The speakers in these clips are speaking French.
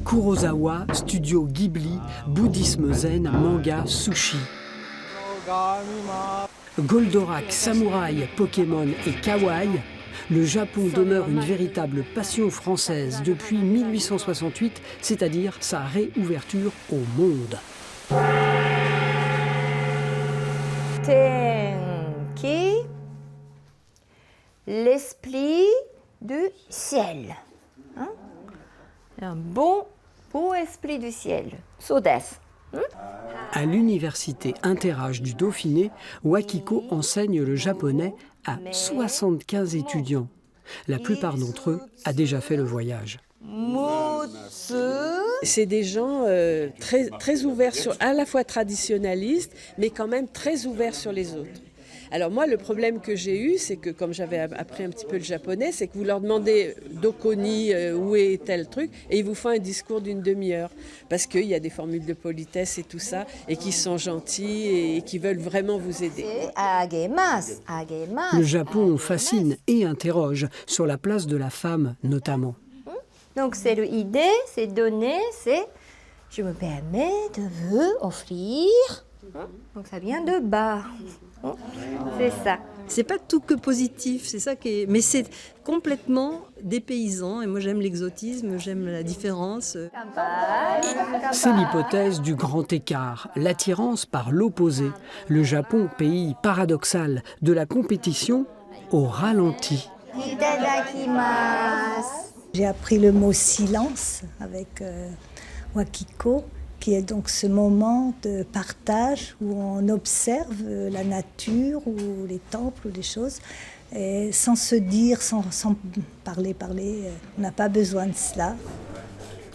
Kurosawa, studio Ghibli, bouddhisme zen, manga, sushi. Goldorak, samouraï, Pokémon et kawaii, le Japon demeure une véritable passion française depuis 1868, c'est-à-dire sa réouverture au monde. Tenki, l'esprit du ciel. Hein? Un beau esprit du ciel. So desu. À l'université Inter-Âge du Dauphiné, Wakiko enseigne le japonais à 75 étudiants. La plupart d'entre eux a déjà fait le voyage. C'est des gens très ouverts, à la fois traditionnalistes, mais quand même très ouverts sur les autres. Alors moi, le problème que j'ai eu, c'est que comme j'avais appris un petit peu le japonais, c'est que vous leur demandez Dokoni, où est tel truc, et ils vous font un discours d'une demi-heure. Parce qu'il y a des formules de politesse et tout ça, et qui sont gentils et qui veulent vraiment vous aider. Le Japon fascine et interroge sur la place de la femme notamment. Donc c'est l'idée, c'est donner, c'est je me permets de vous offrir. Donc ça vient de bas. C'est ça. C'est pas tout que positif, c'est ça qui est. Mais c'est complètement dépaysant. Et moi j'aime l'exotisme, j'aime la différence. C'est l'hypothèse du grand écart, l'attirance par l'opposé. Le Japon, pays paradoxal, de la compétition au ralenti. J'ai appris le mot silence avec Wakiko, qui est donc ce moment de partage où on observe la nature ou les temples ou les choses, et sans se dire, sans parler. On n'a pas besoin de cela.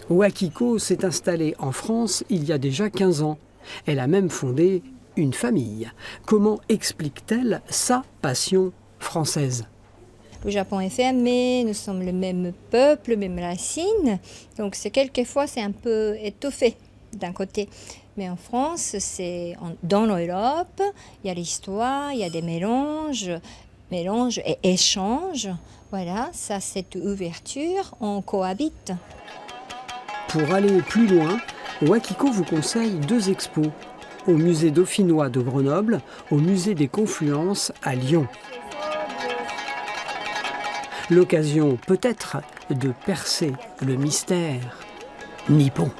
Wakiko s'est installée en France il y a déjà 15 ans. Elle a même fondé une famille. Comment explique-t-elle sa passion française ? Le Japon est fermé, nous sommes le même peuple, même racine, donc quelquefois c'est un peu étoffé d'un côté. Mais en France, dans l'Europe, il y a l'histoire, il y a des mélanges et échanges. Voilà, ça, cette ouverture, on cohabite. Pour aller plus loin, Wakiko vous conseille 2 expos, au musée dauphinois de Grenoble, au musée des Confluences à Lyon. L'occasion peut-être de percer le mystère nippon.